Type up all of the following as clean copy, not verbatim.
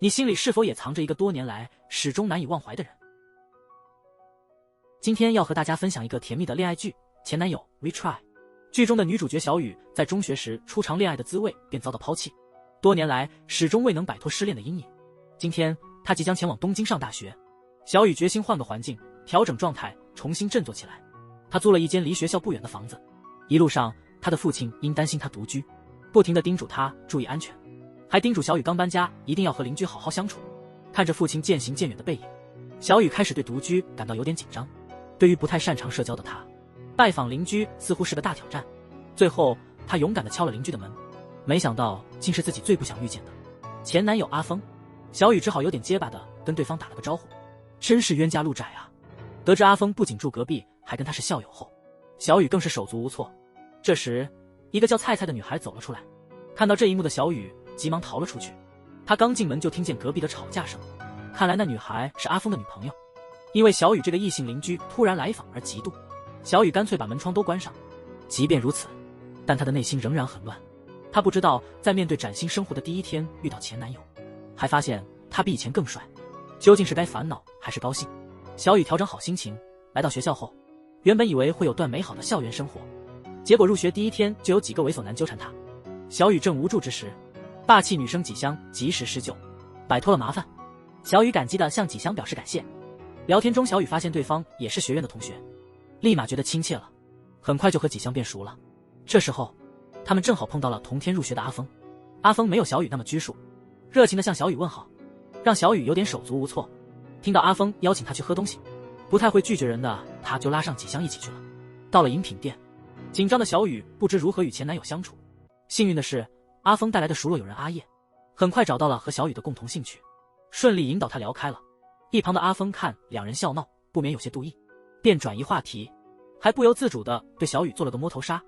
你心里是否也藏着一个多年来始终难以忘怀的人？今天要和大家分享一个甜蜜的恋爱剧《前男友 Retry》。剧中的女主角小雨在中学时初尝恋爱的滋味，便遭到抛弃，多年来始终未能摆脱失恋的阴影。今天她即将前往东京上大学，小雨决心换个环境，调整状态，重新振作起来。她租了一间离学校不远的房子，一路上她的父亲因担心她独居，不停地叮嘱她注意安全，还叮嘱小雨刚搬家一定要和邻居好好相处。看着父亲渐行渐远的背影，小雨开始对独居感到有点紧张。对于不太擅长社交的她，拜访邻居似乎是个大挑战。最后她勇敢地敲了邻居的门，没想到竟是自己最不想遇见的前男友阿峰。小雨只好有点结巴地跟对方打了个招呼。真是冤家路窄啊！得知阿峰不仅住隔壁，还跟他是校友后，小雨更是手足无措。这时一个叫菜菜的女孩走了出来，看到这一幕的小雨急忙逃了出去。她刚进门就听见隔壁的吵架声，看来那女孩是阿峰的女朋友。因为小雨这个异性邻居突然来访而嫉妒，小雨干脆把门窗都关上。即便如此，但她的内心仍然很乱。她不知道在面对崭新生活的第一天遇到前男友，还发现他比以前更帅，究竟是该烦恼还是高兴？小雨调整好心情，来到学校后，原本以为会有段美好的校园生活，结果入学第一天就有几个猥琐男纠缠她。小雨正无助之时，霸气女生纪香及时施救，摆脱了麻烦。小雨感激地向纪香表示感谢。聊天中，小雨发现对方也是学院的同学，立马觉得亲切了，很快就和纪香变熟了。这时候他们正好碰到了同天入学的阿峰。阿峰没有小雨那么拘束，热情地向小雨问好，让小雨有点手足无措。听到阿峰邀请他去喝东西，不太会拒绝人的他就拉上纪香一起去了。到了饮品店，紧张的小雨不知如何与前男友相处。幸运的是，阿峰带来的熟络友人阿叶很快找到了和小雨的共同兴趣，顺利引导他聊开了。一旁的阿峰看两人笑闹，不免有些妒意，便转移话题，还不由自主地对小雨做了个摸头杀。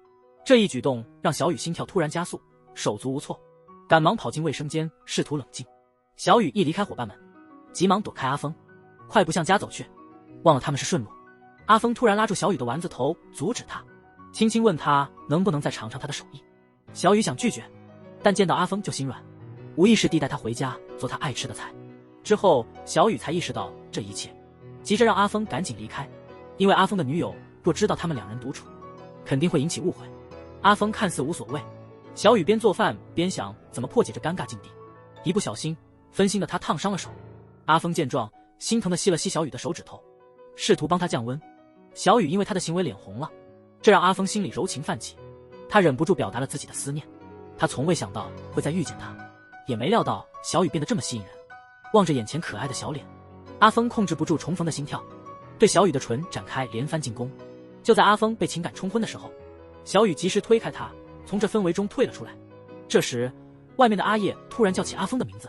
这一举动让小雨心跳突然加速，手足无措，赶忙跑进卫生间试图冷静。小雨一离开伙伴们，急忙躲开阿峰，快步向家走去，忘了他们是顺路。阿峰突然拉住小雨的丸子头，阻止他，轻轻问他能不能再尝尝他的手艺。小雨想拒绝，但见到阿峰就心软，无意识地带他回家做他爱吃的菜。之后小雨才意识到这一切，急着让阿峰赶紧离开，因为阿峰的女友若知道他们两人独处，肯定会引起误会。阿峰看似无所谓，小雨边做饭边想怎么破解这尴尬境地，一不小心分心的他烫伤了手。阿峰见状，心疼地吸了吸小雨的手指头，试图帮她降温。小雨因为他的行为脸红了，这让阿峰心里柔情泛起，他忍不住表达了自己的思念。他从未想到会再遇见她，也没料到小雨变得这么吸引人。望着眼前可爱的小脸，阿峰控制不住重逢的心跳，对小雨的唇展开连番进攻。就在阿峰被情感冲昏的时候，小雨及时推开他，从这氛围中退了出来。这时外面的阿叶突然叫起阿峰的名字，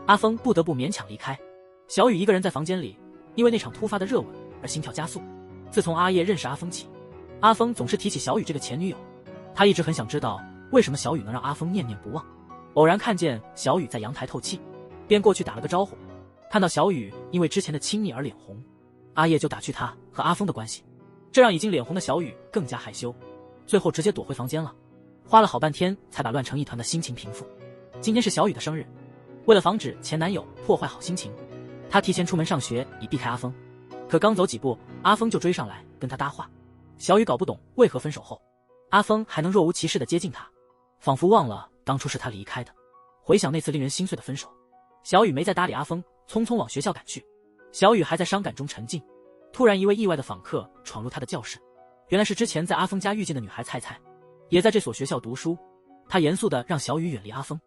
阿峰不得不勉强离开。小雨一个人在房间里，因为那场突发的热吻而心跳加速。自从阿叶认识阿峰起，阿峰总是提起小雨这个前女友，他一直很想知道为什么小雨能让阿峰念念不忘。偶然看见小雨在阳台透气，便过去打了个招呼。看到小雨因为之前的亲密而脸红，阿叶就打趣她和阿峰的关系，这让已经脸红的小雨更加害羞，最后直接躲回房间了。花了好半天才把乱成一团的心情平复。今天是小雨的生日，为了防止前男友破坏好心情，她提前出门上学以避开阿峰。可刚走几步，阿峰就追上来跟她搭话。小雨搞不懂为何分手后阿峰还能若无其事地接近她，仿佛忘了当初是他离开的。回想那次令人心碎的分手，小雨没再搭理阿峰，匆匆往学校赶去。小雨还在伤感中沉浸，突然一位意外的访客闯入她的教室，原来是之前在阿峰家遇见的女孩菜菜，也在这所学校读书。她严肃地让小雨远离阿峰。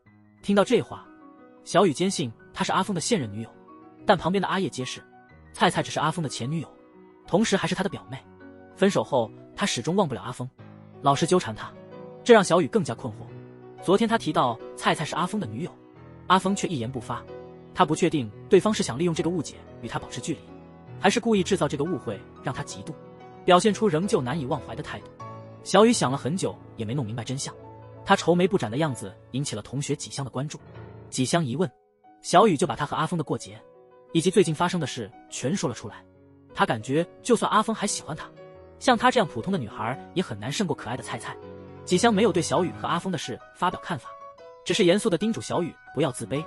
听到这话，小雨坚信她是阿峰的现任女友，但旁边的阿叶揭示，菜菜只是阿峰的前女友，同时还是他的表妹。分手后他始终忘不了阿峰，老是纠缠他，这让小雨更加困惑。昨天他提到菜菜是阿峰的女友，阿峰却一言不发。他不确定对方是想利用这个误解与他保持距离，还是故意制造这个误会让他嫉妒，表现出仍旧难以忘怀的态度。小雨想了很久也没弄明白真相，他愁眉不展的样子引起了同学纪香的关注。纪香一问，小雨就把他和阿峰的过节以及最近发生的事全说了出来。他感觉就算阿峰还喜欢他，像他这样普通的女孩也很难胜过可爱的菜菜。纪香没有对小雨和阿峰的事发表看法，只是严肃地叮嘱小雨不要自卑。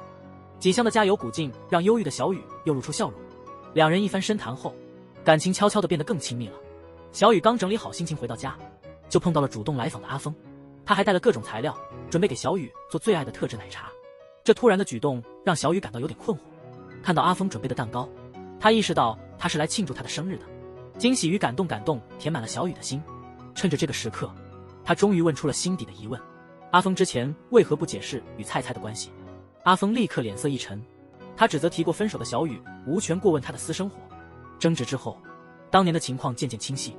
几箱的加油鼓劲让忧郁的小雨又露出笑容。两人一番深谈后，感情悄悄地变得更亲密了。小雨刚整理好心情回到家，就碰到了主动来访的阿峰。他还带了各种材料，准备给小雨做最爱的特制奶茶。这突然的举动让小雨感到有点困惑。看到阿峰准备的蛋糕，他意识到他是来庆祝他的生日的。惊喜与感动填满了小雨的心。趁着这个时刻，他终于问出了心底的疑问：阿峰之前为何不解释与菜菜的关系？阿峰立刻脸色一沉，他指责提过分手的小雨无权过问他的私生活。争执之后，当年的情况渐渐清晰。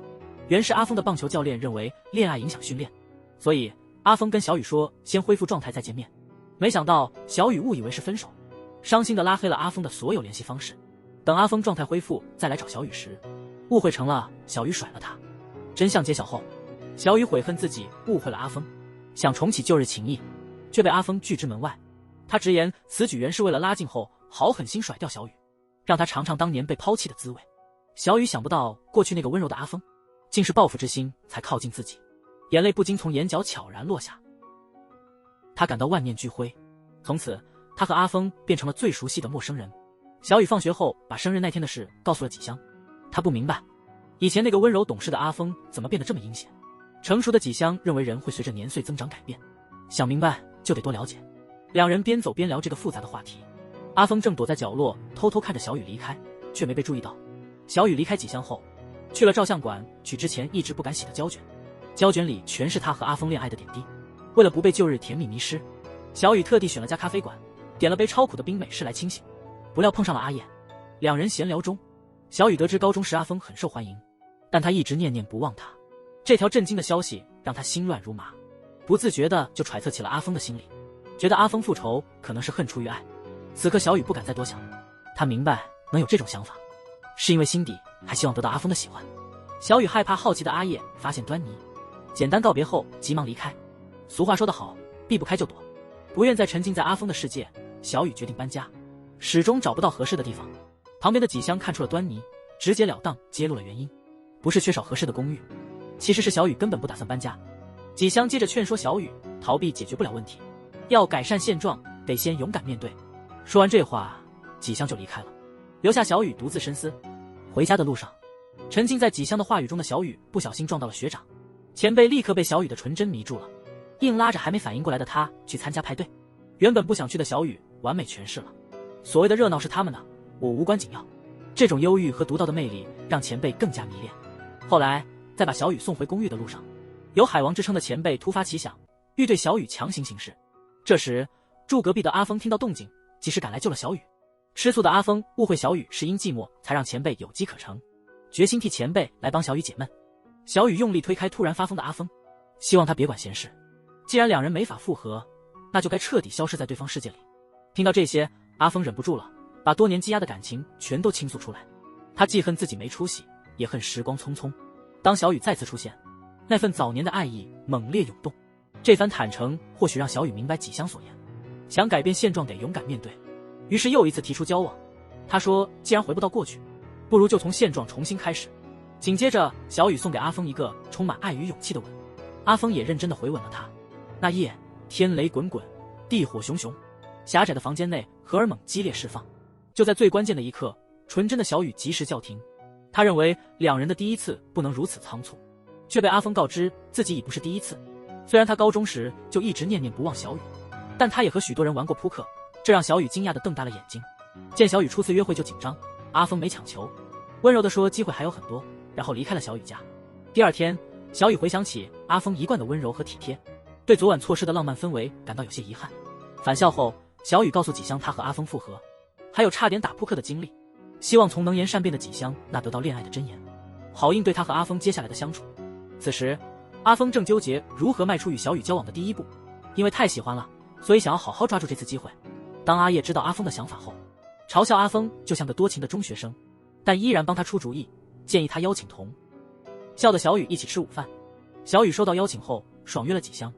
原是阿峰的棒球教练认为恋爱影响训练，所以阿峰跟小雨说先恢复状态再见面。没想到小雨误以为是分手，伤心的拉黑了阿峰的所有联系方式。等阿峰状态恢复再来找小雨时，误会成了小雨甩了他。真相揭晓后，小雨悔恨自己误会了阿峰，想重启旧日情谊，却被阿峰拒之门外。他直言此举原是为了拉近后好狠心甩掉小雨，让他尝尝当年被抛弃的滋味。小雨想不到过去那个温柔的阿峰，竟是报复之心才靠近自己，眼泪不禁从眼角悄然落下。他感到万念俱灰，从此他和阿峰变成了最熟悉的陌生人。小雨放学后把生日那天的事告诉了几香，他不明白以前那个温柔懂事的阿峰怎么变得这么阴险。成熟的几香认为人会随着年岁增长改变，想明白就得多了解。两人边走边聊这个复杂的话题。阿峰正躲在角落偷偷看着小雨离开，却没被注意到。小雨离开几香后，去了照相馆取之前一直不敢洗的胶卷，胶卷里全是他和阿峰恋爱的点滴。为了不被旧日甜蜜迷失，小雨特地选了家咖啡馆，点了杯超苦的冰美式来清醒。不料碰上了阿叶，两人闲聊中，小雨得知高中时阿峰很受欢迎，但他一直念念不忘他。这条震惊的消息让他心乱如麻，不自觉的就揣测起了阿峰的心理，觉得阿峰复仇可能是恨出于爱。此刻小雨不敢再多想，他明白能有这种想法，是因为心底还希望得到阿峰的喜欢。小雨害怕好奇的阿叶发现端倪，简单告别后急忙离开。俗话说得好，避不开就躲。不愿再沉浸在阿峰的世界，小雨决定搬家，始终找不到合适的地方。旁边的几香看出了端倪，直截了当揭露了原因，不是缺少合适的公寓，其实是小雨根本不打算搬家。几香接着劝说小雨，逃避解决不了问题，要改善现状得先勇敢面对。说完这话，几香就离开了，留下小雨独自深思。回家的路上，沉浸在几香的话语中的小雨不小心撞到了学长，前辈立刻被小雨的纯真迷住了，硬拉着还没反应过来的他去参加派对。原本不想去的小雨完美诠释了所谓的热闹是他们的，我无关紧要。这种忧郁和独到的魅力让前辈更加迷恋。后来在把小雨送回公寓的路上，有海王之称的前辈突发奇想，欲对小雨强行行事。这时住隔壁的阿峰听到动静，及时赶来救了小雨。吃醋的阿峰误会小雨是因寂寞才让前辈有机可乘，决心替前辈来帮小雨解闷。小雨用力推开突然发疯的阿峰，希望他别管闲事，既然两人没法复合，那就该彻底消失在对方世界里。听到这些，阿峰忍不住了，把多年积压的感情全都倾诉出来。他既恨自己没出息，也恨时光匆匆。当小雨再次出现，那份早年的爱意猛烈涌动。这番坦诚或许让小雨明白几香所言，想改变现状得勇敢面对，于是又一次提出交往。他说既然回不到过去，不如就从现状重新开始。紧接着小雨送给阿峰一个充满爱与勇气的吻，阿峰也认真地回吻了他。那夜天雷滚滚，地火熊熊，狭窄的房间内荷尔蒙激烈释放。就在最关键的一刻，纯真的小雨及时叫停。他认为两人的第一次不能如此仓促，却被阿峰告知自己已不是第一次。虽然他高中时就一直念念不忘小雨，但他也和许多人玩过扑克，这让小雨惊讶地瞪大了眼睛。见小雨初次约会就紧张，阿峰没强求，温柔地说机会还有很多，然后离开了小雨家。第二天，小雨回想起阿峰一贯的温柔和体贴，对昨晚错失的浪漫氛围感到有些遗憾。返校后，小雨告诉几香他和阿峰复合，还有差点打扑克的经历，希望从能言善辩的几香那得到恋爱的真言，好应对他和阿峰接下来的相处。此时阿峰正纠结如何迈出与小雨交往的第一步，因为太喜欢了，所以想要好好抓住这次机会。当阿叶知道阿峰的想法后，嘲笑阿峰就像个多情的中学生，但依然帮他出主意，建议他邀请童笑的小雨一起吃午饭。小雨收到邀请后爽约了几香，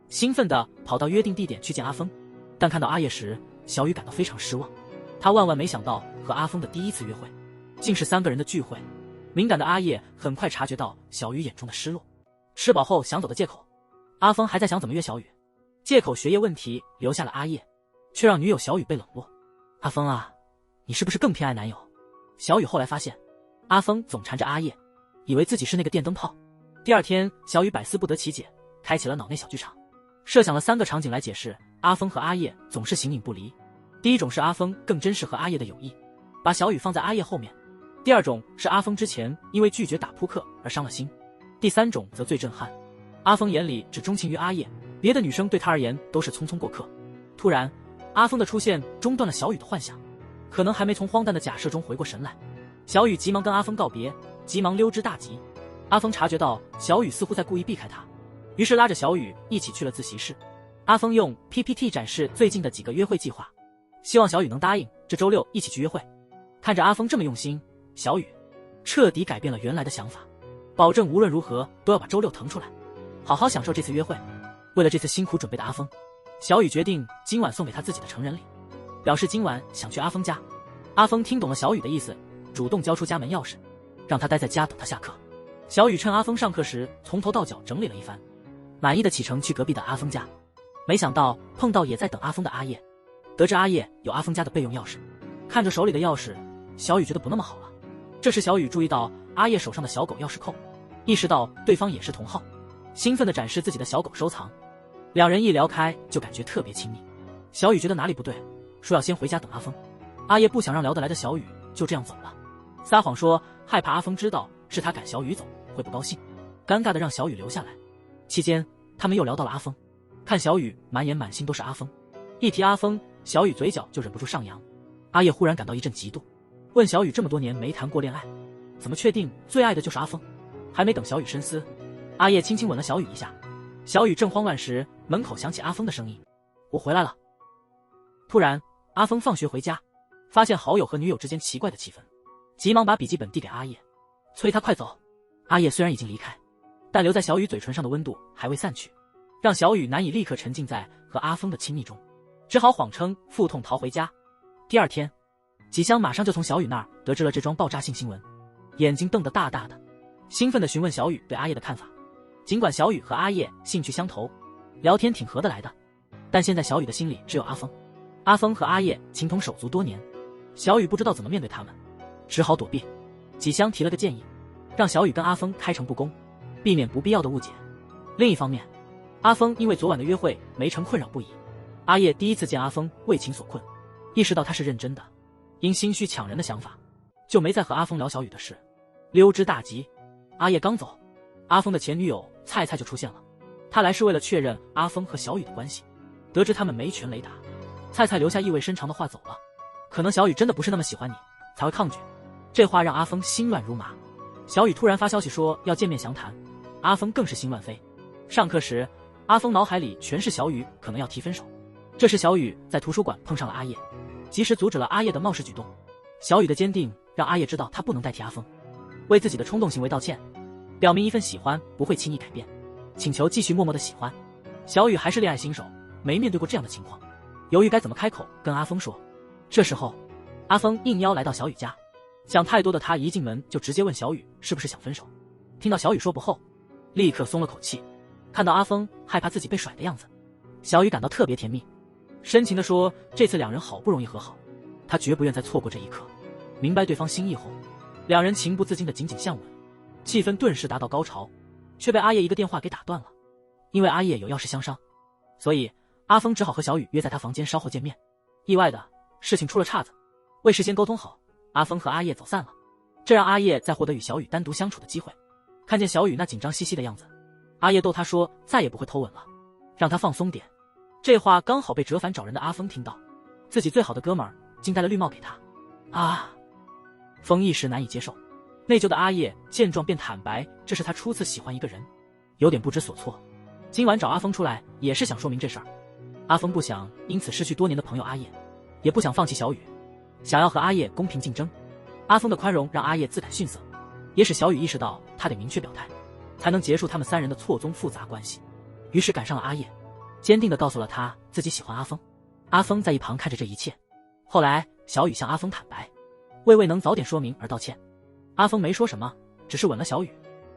兴奋地跑到约定地点去见阿峰。但看到阿叶时，小雨感到非常失望。他万万没想到和阿峰的第一次约会竟是3个人的聚会。敏感的阿叶很快察觉到小雨眼中的失落，吃饱后想走的借口。阿峰还在想怎么约小雨，借口学业问题留下了阿叶，却让女友小雨被冷落。阿峰啊，你是不是更偏爱男友？小雨后来发现，阿峰总缠着阿叶，以为自己是那个电灯泡。第二天，小雨百思不得其解，开启了脑内小剧场，设想了3个场景来解释阿峰和阿叶总是形影不离。第一种是阿峰更珍视和阿叶的友谊，把小雨放在阿叶后面；第二种是阿峰之前因为拒绝打扑克而伤了心；第三种则最震撼，阿峰眼里只钟情于阿叶，别的女生对他而言都是匆匆过客。突然，阿峰的出现中断了小雨的幻想，可能还没从荒诞的假设中回过神来。小雨急忙跟阿峰告别，急忙溜之大吉。阿峰察觉到小雨似乎在故意避开他，于是拉着小雨一起去了自习室。阿峰用 PPT 展示最近的几个约会计划，希望小雨能答应这周6一起去约会。看着阿峰这么用心，小雨彻底改变了原来的想法，保证无论如何都要把周6腾出来，好好享受这次约会。为了这次辛苦准备的阿峰，小雨决定今晚送给他自己的成人礼，表示今晚想去阿峰家。阿峰听懂了小雨的意思，主动交出家门钥匙，让他待在家等他下课。小雨趁阿峰上课时从头到脚整理了一番，满意的启程去隔壁的阿峰家。没想到碰到也在等阿峰的阿叶，得知阿叶有阿峰家的备用钥匙，看着手里的钥匙，小雨觉得不那么好了。这时小雨注意到阿叶手上的小狗钥匙扣，意识到对方也是同号，兴奋地展示自己的小狗收藏。两人一聊开就感觉特别亲密。小雨觉得哪里不对，说要先回家等阿峰。阿叶不想让聊得来的小雨就这样走了，撒谎说害怕阿峰知道是他赶小雨走会不高兴，尴尬的让小雨留下来。期间他们又聊到了阿峰，看小雨满眼满心都是阿峰，一提阿峰，小雨嘴角就忍不住上扬。阿叶忽然感到一阵嫉妒，问小雨这么多年没谈过恋爱，怎么确定最爱的就是阿峰？还没等小雨深思，阿叶轻轻吻了小雨一下。小雨正慌乱时，门口响起阿峰的声音：“我回来了。”突然，阿峰放学回家，发现好友和女友之间奇怪的气氛，急忙把笔记本递给阿叶，催他快走。阿叶虽然已经离开，但留在小雨嘴唇上的温度还未散去，让小雨难以立刻沉浸在和阿峰的亲密中，只好谎称腹痛逃回家。第二天，吉香马上就从小雨那儿得知了这桩爆炸性新闻，眼睛瞪得大大的，兴奋地询问小雨对阿叶的看法。尽管小雨和阿叶兴趣相投，聊天挺合得来的，但现在小雨的心里只有阿峰。阿峰和阿叶情同手足多年，小雨不知道怎么面对他们，只好躲避。吉香提了个建议，让小雨跟阿峰开诚布公，避免不必要的误解。另一方面，阿峰因为昨晚的约会没成困扰不已。阿叶第一次见阿峰为情所困，意识到他是认真的，因心虚抢人的想法，就没再和阿峰聊小雨的事，溜之大吉。阿叶刚走，阿峰的前女友菜菜就出现了，她来是为了确认阿峰和小雨的关系。得知他们没全雷达，菜菜留下意味深长的话走了，可能小雨真的不是那么喜欢你，才会抗拒。这话让阿峰心乱如麻。小雨突然发消息说要见面详谈，阿峰更是心乱飞。上课时，阿峰脑海里全是小雨可能要提分手。这时小雨在图书馆碰上了阿叶，及时阻止了阿叶的冒失举动。小雨的坚定让阿叶知道他不能代替阿峰，为自己的冲动行为道歉，表明一份喜欢不会轻易改变，请求继续默默的喜欢。小雨还是恋爱新手，没面对过这样的情况，犹豫该怎么开口跟阿峰说。这时候阿峰应邀来到小雨家，想太多的他一进门就直接问小雨是不是想分手。听到小雨说不后，立刻松了口气。看到阿峰害怕自己被甩的样子，小雨感到特别甜蜜，深情地说这次两人好不容易和好，他绝不愿再错过这一刻。明白对方心意后，两人情不自禁地紧紧相吻，气氛顿时达到高潮，却被阿叶一个电话给打断了。因为阿叶有要事相商，所以阿峰只好和小雨约在他房间稍后见面。意外的事情出了岔子，未事先沟通好，阿峰和阿叶走散了，这让阿叶再获得与小雨单独相处的机会。看见小雨那紧张兮兮的样子，阿叶逗他说再也不会偷吻了，让他放松点。这话刚好被折返找人的阿峰听到，自己最好的哥们儿竟戴了绿帽给他。峰一时难以接受，内疚的阿叶见状便坦白这是他初次喜欢一个人，有点不知所措。今晚找阿峰出来也是想说明这事儿。阿峰不想因此失去多年的朋友阿叶，也不想放弃小雨，想要和阿叶公平竞争。阿峰的宽容让阿叶自感逊色，也使小雨意识到他得明确表态，才能结束他们三人的错综复杂关系。于是赶上了阿叶，坚定地告诉了他自己喜欢阿峰。阿峰在一旁看着这一切。后来小雨向阿峰坦白，为未能早点说明而道歉。阿峰没说什么，只是吻了小雨。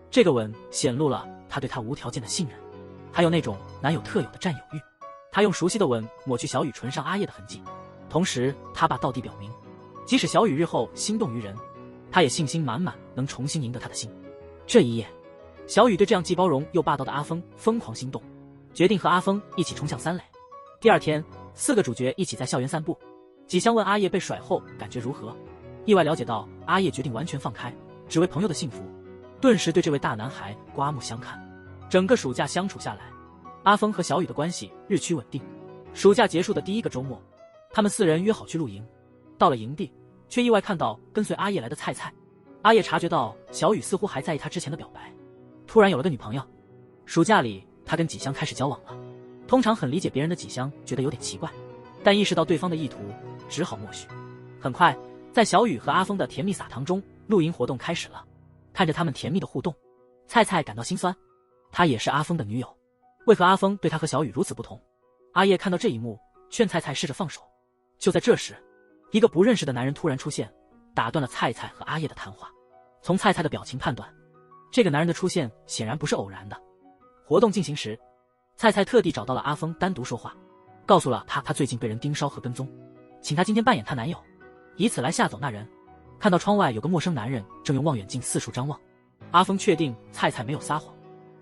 这个吻显露了他对他无条件的信任，还有那种男友特有的占有欲。他用熟悉的吻抹去小雨唇上阿叶的痕迹，同时他爸道地表明，即使小雨日后心动于人，他也信心满满能重新赢得他的心。这一夜，小雨对这样既包容又霸道的阿峰疯狂心动，决定和阿峰一起冲向三垒。第二天，4个主角一起在校园散步，纪香问阿叶被甩后感觉如何，意外了解到阿叶决定完全放开，只为朋友的幸福，顿时对这位大男孩刮目相看。整个暑假相处下来，阿峰和小雨的关系日趋稳定。暑假结束的第一个周末，他们4人约好去露营。到了营地，却意外看到跟随阿叶来的菜菜。阿叶察觉到小雨似乎还在意他之前的表白，突然有了个女朋友。暑假里，他跟纪香开始交往了。通常很理解别人的纪香觉得有点奇怪，但意识到对方的意图，只好默许。很快，在小雨和阿峰的甜蜜撒糖中，露营活动开始了。看着他们甜蜜的互动，菜菜感到心酸。她也是阿峰的女友，为何阿峰对她和小雨如此不同？阿叶看到这一幕，劝菜菜试着放手。就在这时，一个不认识的男人突然出现，打断了菜菜和阿叶的谈话。从菜菜的表情判断，这个男人的出现显然不是偶然的。活动进行时，菜菜特地找到了阿峰单独说话，告诉了他最近被人盯梢和跟踪，请他今天扮演她男友，以此来吓走那人。看到窗外有个陌生男人正用望远镜四处张望，阿峰确定菜菜没有撒谎，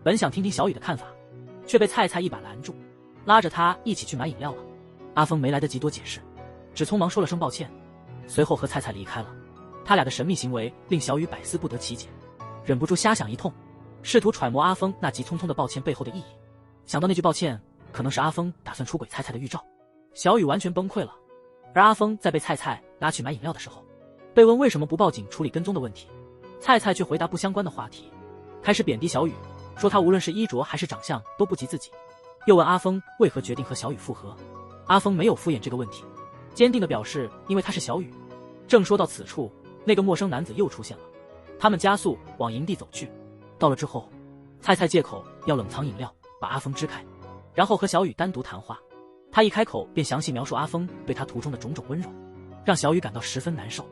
本想听听小雨的看法，却被菜菜一把拦住，拉着他一起去买饮料了。阿峰没来得及多解释，只匆忙说了声抱歉，随后和菜菜离开了。他俩的神秘行为令小雨百思不得其解，忍不住瞎想一通，试图揣摩阿峰那急匆匆的抱歉背后的意义。想到那句抱歉可能是阿峰打算出轨菜菜的预兆，小雨完全崩溃了。而阿峰在被菜菜拉去买饮料的时候，被问为什么不报警处理跟踪的问题，菜菜却回答不相关的话题，开始贬低小雨，说他无论是衣着还是长相都不及自己。又问阿峰为何决定和小雨复合，阿峰没有敷衍这个问题，坚定地表示因为他是小雨。正说到此处，那个陌生男子又出现了，他们加速往营地走去。到了之后，菜菜借口要冷藏饮料把阿峰支开，然后和小雨单独谈话。他一开口便详细描述阿峰对他途中的种种温柔，让小雨感到十分难受。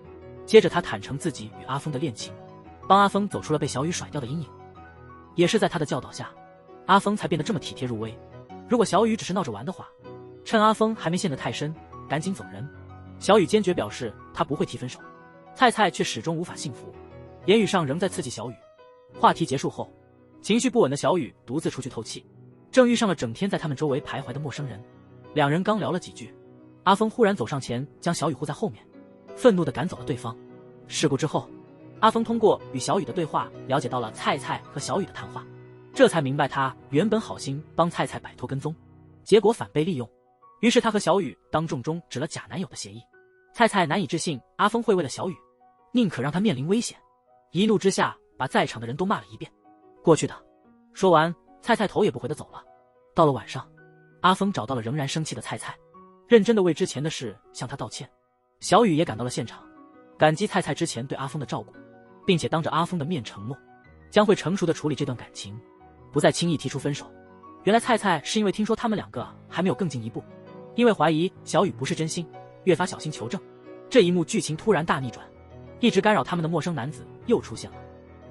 接着他坦诚自己与阿峰的恋情，帮阿峰走出了被小雨甩掉的阴影。也是在他的教导下，阿峰才变得这么体贴入微。如果小雨只是闹着玩的话，趁阿峰还没陷得太深，赶紧走人。小雨坚决表示他不会提分手，菜菜却始终无法信服，言语上仍在刺激小雨。话题结束后，情绪不稳的小雨独自出去透气，正遇上了整天在他们周围徘徊的陌生人。两人刚聊了几句，阿峰忽然走上前将小雨护在后面，愤怒地赶走了对方。事故之后，阿峰通过与小雨的对话了解到了菜菜和小雨的谈话，这才明白他原本好心帮菜菜摆脱跟踪，结果反被利用。于是他和小雨当众终止了假男友的协议。菜菜难以置信阿峰会为了小雨宁可让他面临危险，一怒之下把在场的人都骂了一遍。过去的说完，菜菜头也不回地走了。到了晚上，阿峰找到了仍然生气的菜菜，认真地为之前的事向他道歉。小雨也赶到了现场，感激菜菜之前对阿峰的照顾，并且当着阿峰的面承诺将会成熟地处理这段感情，不再轻易提出分手。原来菜菜是因为听说他们两个还没有更进一步，因为怀疑小雨不是真心，越发小心求证。这一幕剧情突然大逆转，一直干扰他们的陌生男子又出现了。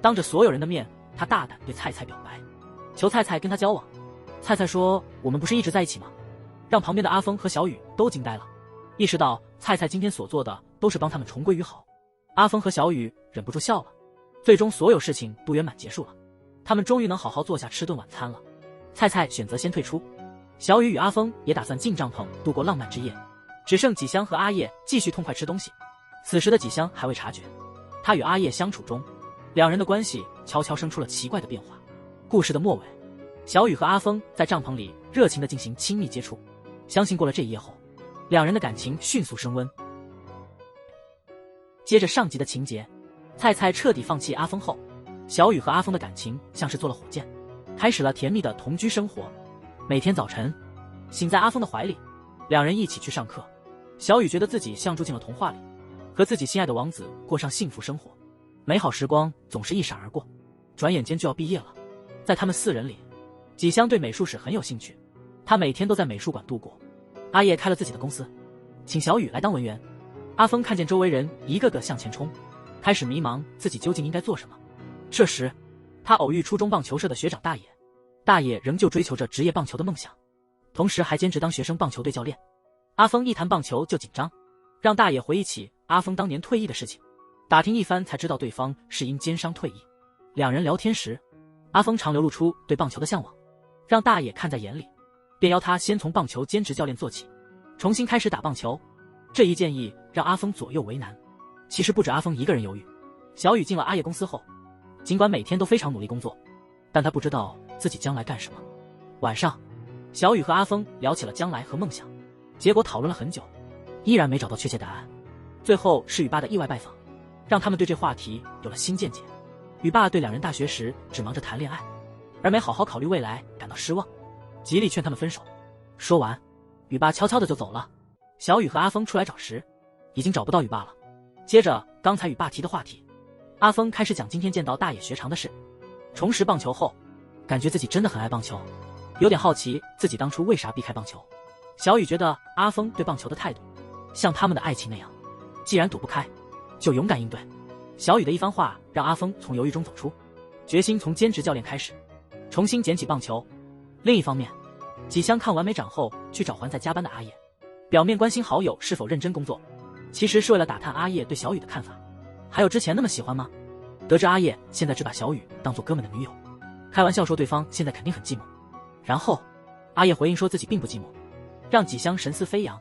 当着所有人的面，他大胆对菜菜表白，求菜菜跟他交往。菜菜说我们不是一直在一起吗？让旁边的阿峰和小雨都惊呆了，意识到菜菜今天所做的都是帮他们重归于好。阿峰和小雨忍不住笑了。最终所有事情都圆满结束了，他们终于能好好坐下吃顿晚餐了。菜菜选择先退出，小雨与阿峰也打算进帐篷度过浪漫之夜，只剩纪香和阿叶继续痛快吃东西。此时的纪香还未察觉，他与阿叶相处中，两人的关系悄悄生出了奇怪的变化。故事的末尾，小雨和阿峰在帐篷里热情地进行亲密接触，相信过了这一夜后，两人的感情迅速升温。接着上集的情节，菜菜彻底放弃阿峰后，小雨和阿峰的感情像是坐了火箭，开始了甜蜜的同居生活。每天早晨，醒在阿峰的怀里，两人一起去上课。小雨觉得自己像住进了童话里，和自己心爱的王子过上幸福生活，美好时光总是一闪而过，转眼间就要毕业了。在他们4人里，纪香对美术史很有兴趣，他每天都在美术馆度过。阿叶开了自己的公司，请小雨来当文员。阿峰看见周围人一个个向前冲，开始迷茫自己究竟应该做什么。这时他偶遇初中棒球社的学长大野，大野仍旧追求着职业棒球的梦想，同时还兼职当学生棒球队教练。阿峰一谈棒球就紧张，让大爷回忆起阿峰当年退役的事情。打听一番才知道对方是因肩伤退役。两人聊天时，阿峰常流露出对棒球的向往，让大爷看在眼里，便邀他先从棒球兼职教练做起，重新开始打棒球。这一建议让阿峰左右为难。其实不止阿峰一个人犹豫。小雨进了阿叶公司后，尽管每天都非常努力工作，但他不知道自己将来干什么。晚上，小雨和阿峰聊起了将来和梦想，结果讨论了很久，依然没找到确切答案。最后是雨爸的意外拜访，让他们对这话题有了新见解。雨爸对两人大学时只忙着谈恋爱，而没好好考虑未来感到失望，极力劝他们分手。说完，雨爸悄悄的就走了。小雨和阿峰出来找时，已经找不到雨爸了。接着刚才雨爸提的话题，阿峰开始讲今天见到大野学长的事。重拾棒球后，感觉自己真的很爱棒球，有点好奇自己当初为啥避开棒球。小雨觉得阿峰对棒球的态度像他们的爱情那样，既然躲不开，就勇敢应对。小雨的一番话让阿峰从犹豫中走出，决心从兼职教练开始，重新捡起棒球。另一方面，纪香看完美展后去找还在加班的阿叶，表面关心好友是否认真工作，其实是为了打探阿叶对小雨的看法，还有之前那么喜欢吗？得知阿叶现在只把小雨当做哥们的女友，开玩笑说对方现在肯定很寂寞。然后阿叶回应说自己并不寂寞，让纪香神思飞扬。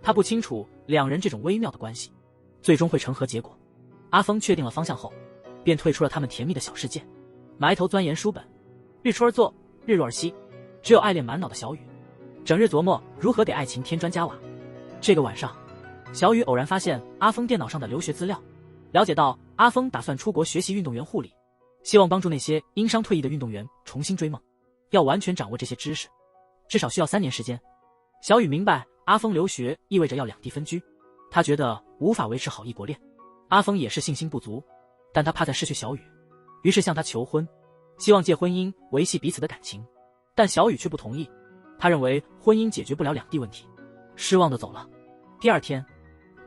他不清楚两人这种微妙的关系最终会成何结果。阿峰确定了方向后，便退出了他们甜蜜的小世界，埋头钻研书本，日出而作，日入而息。只有爱恋满脑的小雨，整日琢磨如何给爱情添砖加瓦。这个晚上，小雨偶然发现阿峰电脑上的留学资料，了解到阿峰打算出国学习运动员护理，希望帮助那些因伤退役的运动员重新追梦。要完全掌握这些知识，至少需要3年时间。小雨明白阿峰留学意味着要两地分居，他觉得无法维持好异国恋。阿峰也是信心不足，但他怕再失去小雨，于是向他求婚，希望借婚姻维系彼此的感情。但小雨却不同意，他认为婚姻解决不了两地问题，失望的走了。第二天，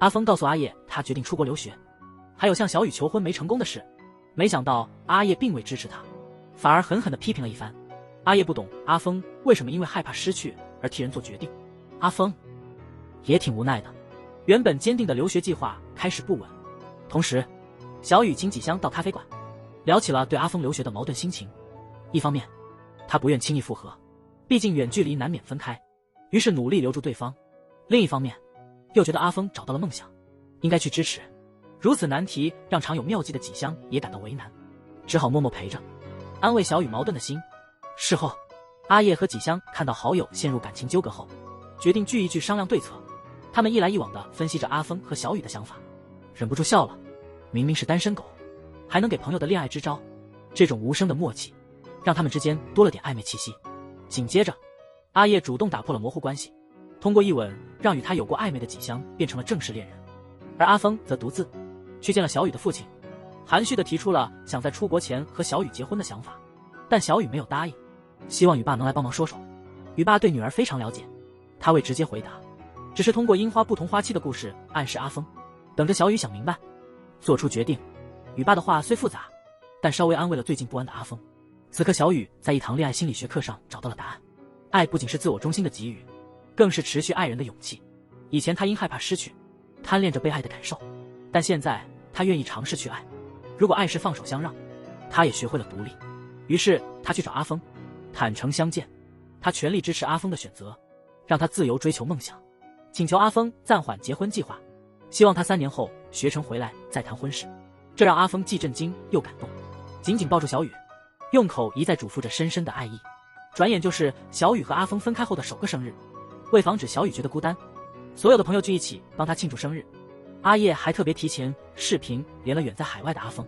阿峰告诉阿叶他决定出国留学，还有向小雨求婚没成功的事。没想到阿叶并未支持他，反而狠狠地批评了一番。阿叶不懂阿峰为什么因为害怕失去而替人做决定，阿峰也挺无奈的。原本坚定的留学计划开始不稳。同时，小雨请纪香到咖啡馆，聊起了对阿峰留学的矛盾心情。一方面，他不愿轻易复合，毕竟远距离难免分开，于是努力留住对方；另一方面，又觉得阿峰找到了梦想，应该去支持。如此难题让常有妙计的纪香也感到为难，只好默默陪着，安慰小雨矛盾的心。事后，阿叶和纪香看到好友陷入感情纠葛后，决定聚一聚商量对策。他们一来一往地分析着阿峰和小雨的想法，忍不住笑了。明明是单身狗，还能给朋友的恋爱支招，这种无声的默契让他们之间多了点暧昧气息。紧接着，阿叶主动打破了模糊关系，通过一吻让与他有过暧昧的纪香变成了正式恋人。而阿峰则独自去见了小雨的父亲，含蓄地提出了想在出国前和小雨结婚的想法，但小雨没有答应，希望雨爸能来帮忙说说。雨爸对女儿非常了解，他未直接回答，只是通过樱花不同花期的故事暗示阿峰，等着小雨想明白，做出决定。雨爸的话虽复杂，但稍微安慰了最近不安的阿峰。此刻小雨在一堂恋爱心理学课上找到了答案，爱不仅是自我中心的给予，更是持续爱人的勇气。以前他因害怕失去，贪恋着被爱的感受，但现在他愿意尝试去爱。如果爱是放手相让，他也学会了独立。于是他去找阿峰，坦诚相见。他全力支持阿峰的选择，让他自由追求梦想，请求阿峰暂缓结婚计划，希望他3年后学成回来再谈婚事。这让阿峰既震惊又感动，紧紧抱住小雨，用口一再嘱咐着深深的爱意。转眼就是小雨和阿峰分开后的首个生日。为防止小雨觉得孤单，所有的朋友聚一起帮他庆祝生日。阿叶还特别提前视频连了远在海外的阿峰，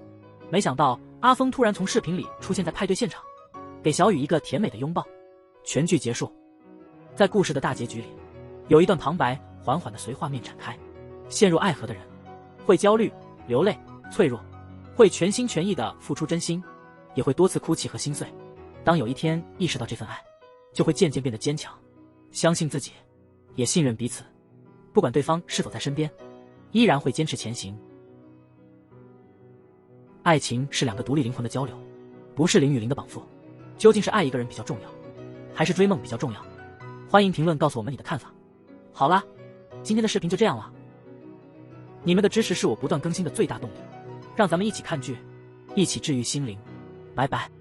没想到阿峰突然从视频里出现在派对现场，给小雨一个甜美的拥抱。全剧结束，在故事的大结局里，有一段旁白缓缓地随画面展开。陷入爱河的人会焦虑、流泪、脆弱，会全心全意地付出真心，也会多次哭泣和心碎。当有一天意识到这份爱，就会渐渐变得坚强，相信自己，也信任彼此，不管对方是否在身边，依然会坚持前行。爱情是2个独立灵魂的交流，不是零与零的绑缚。究竟是爱一个人比较重要，还是追梦比较重要？欢迎评论告诉我们你的看法。好啦，今天的视频就这样了，你们的支持是我不断更新的最大动力，让咱们一起看剧，一起治愈心灵，拜拜。